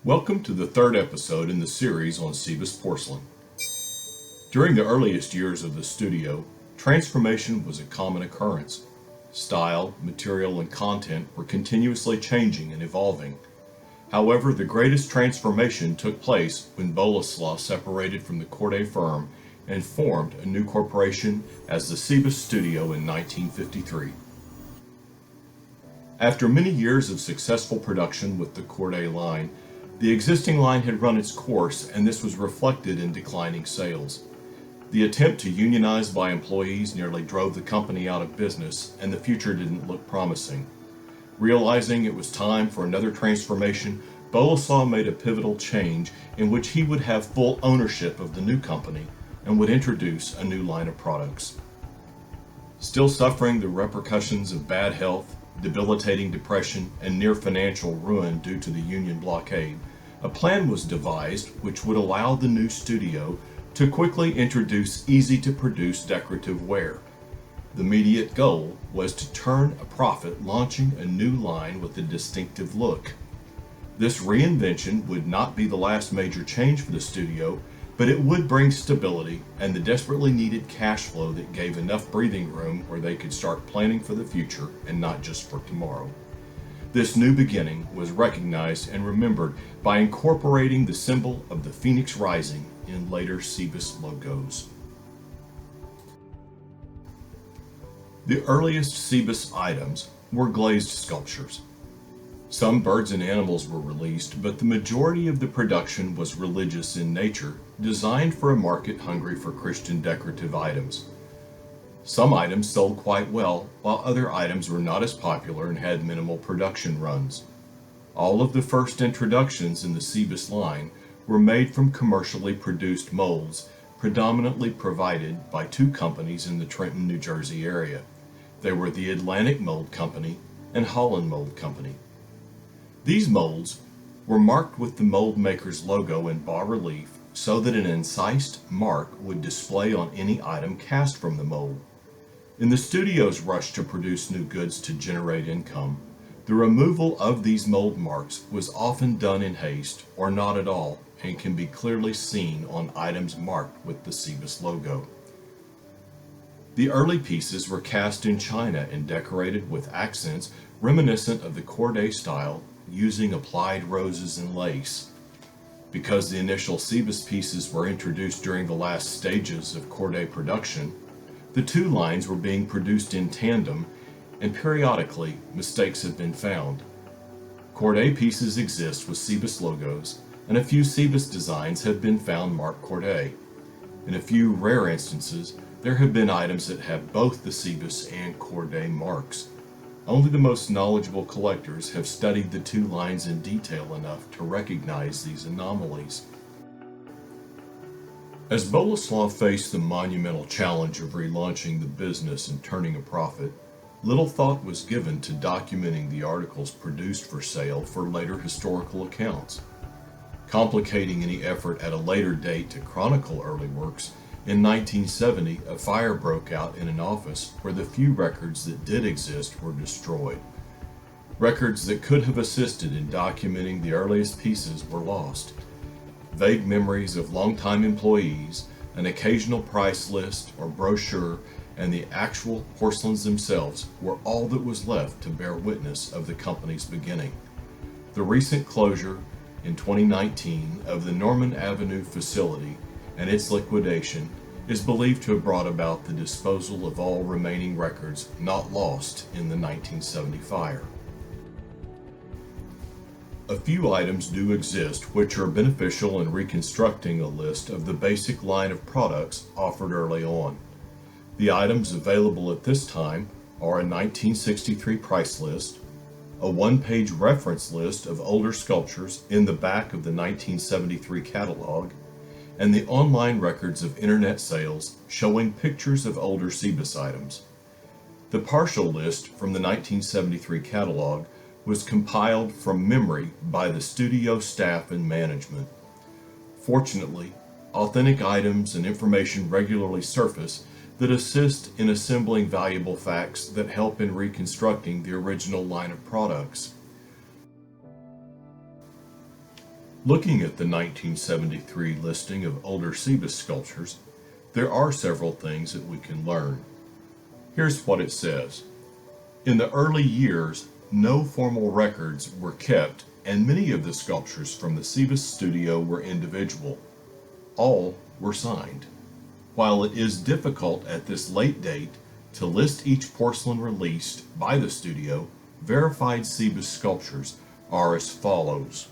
Welcome to the third episode in the series on Cybis Porcelain. During the earliest years of the studio, transformation was a common occurrence. Style, material, and content were continuously changing and evolving. However, the greatest transformation took place when Boleslaw separated from the Corday firm and formed a new corporation as the Cybis Studio in 1953. After many years of successful production with the Corday line, the existing line had run its course, and this was reflected in declining sales. The attempt to unionize by employees nearly drove the company out of business, and the future didn't look promising. Realizing it was time for another transformation, Boleslaw made a pivotal change in which he would have full ownership of the new company and would introduce a new line of products. Still suffering the repercussions of bad health, debilitating depression, and near financial ruin due to the Union blockade, a plan was devised which would allow the new studio to quickly introduce easy-to-produce decorative ware. The immediate goal was to turn a profit launching a new line with a distinctive look. This reinvention would not be the last major change for the studio, but it would bring stability and the desperately needed cash flow that gave enough breathing room where they could start planning for the future and not just for tomorrow. This new beginning was recognized and remembered by incorporating the symbol of the Phoenix Rising in later Cybis logos. The earliest Cybis items were glazed sculptures. Some birds and animals were released, but the majority of the production was religious in nature, designed for a market hungry for Christian decorative items. Some items sold quite well, while other items were not as popular and had minimal production runs. All of the first introductions in the Cybis line were made from commercially produced molds, predominantly provided by two companies in the Trenton, New Jersey area. They were the Atlantic Mold Company and Holland Mold Company. These molds were marked with the mold maker's logo in bas-relief so that an incised mark would display on any item cast from the mold. In the studio's rush to produce new goods to generate income, the removal of these mold marks was often done in haste or not at all and can be clearly seen on items marked with the Cybis logo. The early pieces were cast in china and decorated with accents reminiscent of the Corday style, using applied roses and lace. Because the initial Cybis pieces were introduced during the last stages of Corday production, the two lines were being produced in tandem, and periodically mistakes have been found. Corday pieces exist with Cybis logos, and a few Cybis designs have been found marked Corday. In a few rare instances, there have been items that have both the Cybis and Corday marks. Only the most knowledgeable collectors have studied the two lines in detail enough to recognize these anomalies. As Boleslaw faced the monumental challenge of relaunching the business and turning a profit, little thought was given to documenting the articles produced for sale for later historical accounts. Complicating any effort at a later date to chronicle early works, in 1970, a fire broke out in an office where the few records that did exist were destroyed. Records that could have assisted in documenting the earliest pieces were lost. Vague memories of longtime employees, an occasional price list or brochure, and the actual porcelains themselves were all that was left to bear witness of the company's beginning. The recent closure in 2019 of the Norman Avenue facility and its liquidation is believed to have brought about the disposal of all remaining records not lost in the 1970 fire. A few items do exist which are beneficial in reconstructing a list of the basic line of products offered early on. The items available at this time are a 1963 price list, a one-page reference list of older sculptures in the back of the 1973 catalog, and the online records of internet sales showing pictures of older Cybis items. The partial list from the 1973 catalog was compiled from memory by the studio staff and management. Fortunately, authentic items and information regularly surface that assist in assembling valuable facts that help in reconstructing the original line of products. Looking at the 1973 listing of older Cybis sculptures, there are several things that we can learn. Here's what it says. In the early years, no formal records were kept, and many of the sculptures from the Cybis studio were individual. All were signed. While it is difficult at this late date to list each porcelain released by the studio, verified Cybis sculptures are as follows.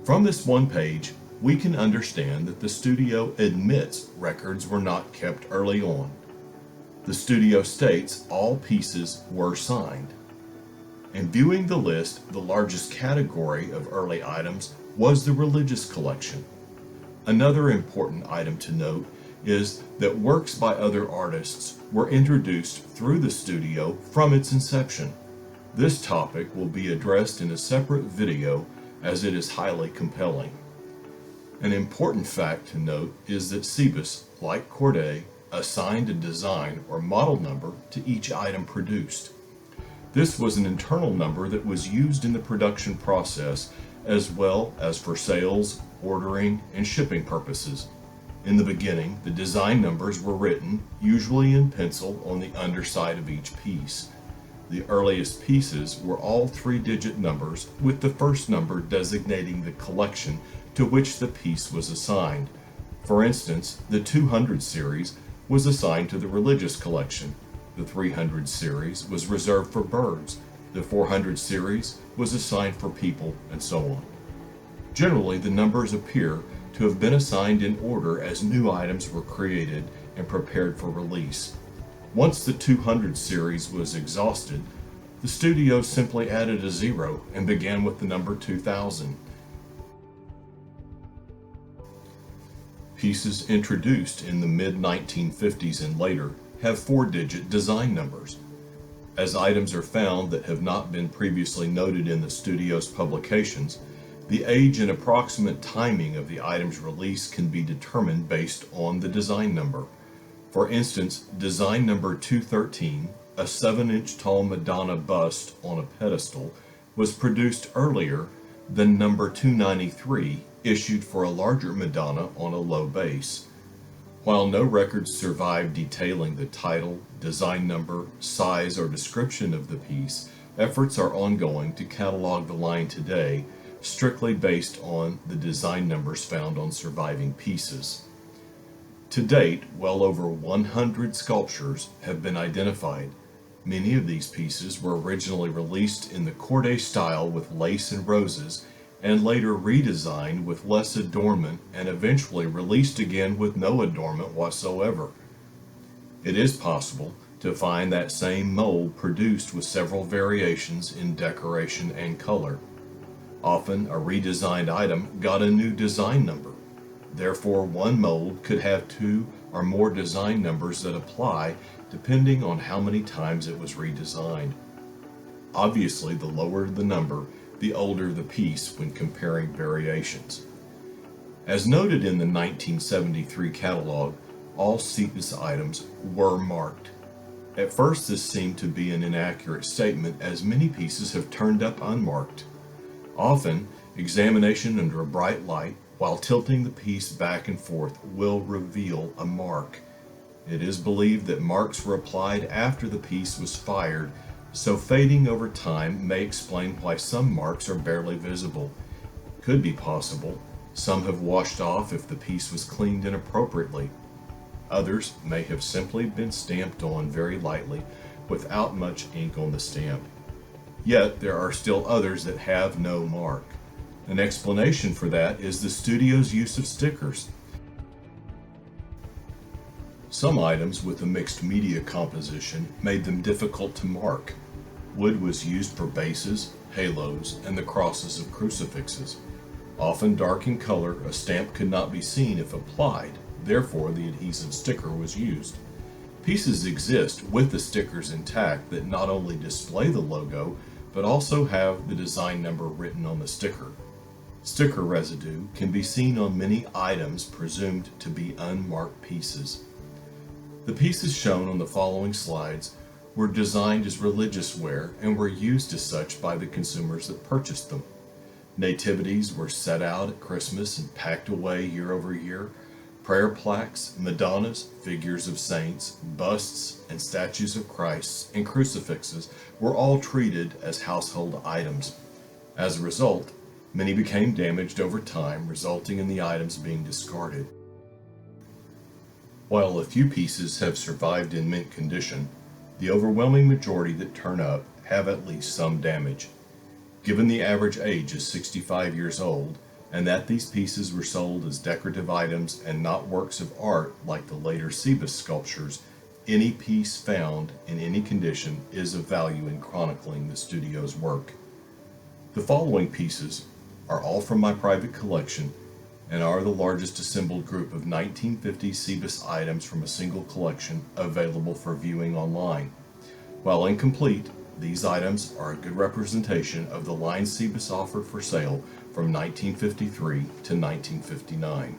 From this one page, we can understand that the studio admits records were not kept early on. The studio states all pieces were signed. In viewing the list, the largest category of early items was the religious collection. Another important item to note is that works by other artists were introduced through the studio from its inception. This topic will be addressed in a separate video as it is highly compelling. An important fact to note is that Cybis, like Corday, assigned a design or model number to each item produced. This was an internal number that was used in the production process as well as for sales, ordering, and shipping purposes. In the beginning, the design numbers were written, usually in pencil, on the underside of each piece. The earliest pieces were all 3-digit numbers, with the first number designating the collection to which the piece was assigned. For instance, the 200 series was assigned to the religious collection. The 300 series was reserved for birds. The 400 series was assigned for people, and so on. Generally, the numbers appear to have been assigned in order as new items were created and prepared for release. Once the 200 series was exhausted, the studio simply added a 0 and began with the number 2000. Pieces introduced in the mid-1950s and later have 4-digit design numbers. As items are found that have not been previously noted in the studio's publications, the age and approximate timing of the item's release can be determined based on the design number. For instance, design number 213, a 7-inch tall Madonna bust on a pedestal, was produced earlier than number 293, issued for a larger Madonna on a low base. While no records survive detailing the title, design number, size, or description of the piece, efforts are ongoing to catalog the line today, strictly based on the design numbers found on surviving pieces. To date, well over 100 sculptures have been identified. Many of these pieces were originally released in the Corday style with lace and roses, and later redesigned with less adornment and eventually released again with no adornment whatsoever. It is possible to find that same mold produced with several variations in decoration and color. Often, a redesigned item got a new design number. Therefore, one mold could have 2 or more design numbers that apply depending on how many times it was redesigned. Obviously, the lower the number, the older the piece when comparing variations. As noted in the 1973 catalog, all Cybis items were marked. At first, this seemed to be an inaccurate statement, as many pieces have turned up unmarked. Often, examination under a bright light while tilting the piece back and forth will reveal a mark. It is believed that marks were applied after the piece was fired, so fading over time may explain why some marks are barely visible. Could be possible. Some have washed off if the piece was cleaned inappropriately. Others may have simply been stamped on very lightly without much ink on the stamp. Yet there are still others that have no mark. An explanation for that is the studio's use of stickers. Some items with a mixed media composition made them difficult to mark. Wood was used for bases, halos, and the crosses of crucifixes. Often dark in color, a stamp could not be seen if applied, therefore the adhesive sticker was used. Pieces exist with the stickers intact that not only display the logo, but also have the design number written on the sticker. Sticker residue can be seen on many items presumed to be unmarked pieces. The pieces shown on the following slides were designed as religious wear and were used as such by the consumers that purchased them. Nativities were set out at Christmas and packed away year over year. Prayer plaques, Madonnas, figures of saints, busts, and statues of Christ, and crucifixes were all treated as household items. As a result, many became damaged over time, resulting in the items being discarded. While a few pieces have survived in mint condition, the overwhelming majority that turn up have at least some damage. Given the average age is 65 years old, and that these pieces were sold as decorative items and not works of art like the later Cybis sculptures, any piece found in any condition is of value in chronicling the studio's work. The following pieces are all from my private collection and are the largest assembled group of 1950 Cybis items from a single collection available for viewing online. While incomplete, these items are a good representation of the line Cybis offered for sale from 1953 to 1959.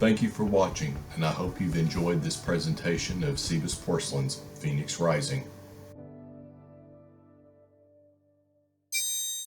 Thank you for watching, and I hope you've enjoyed this presentation of Cybis Porcelain's Phoenix Rising.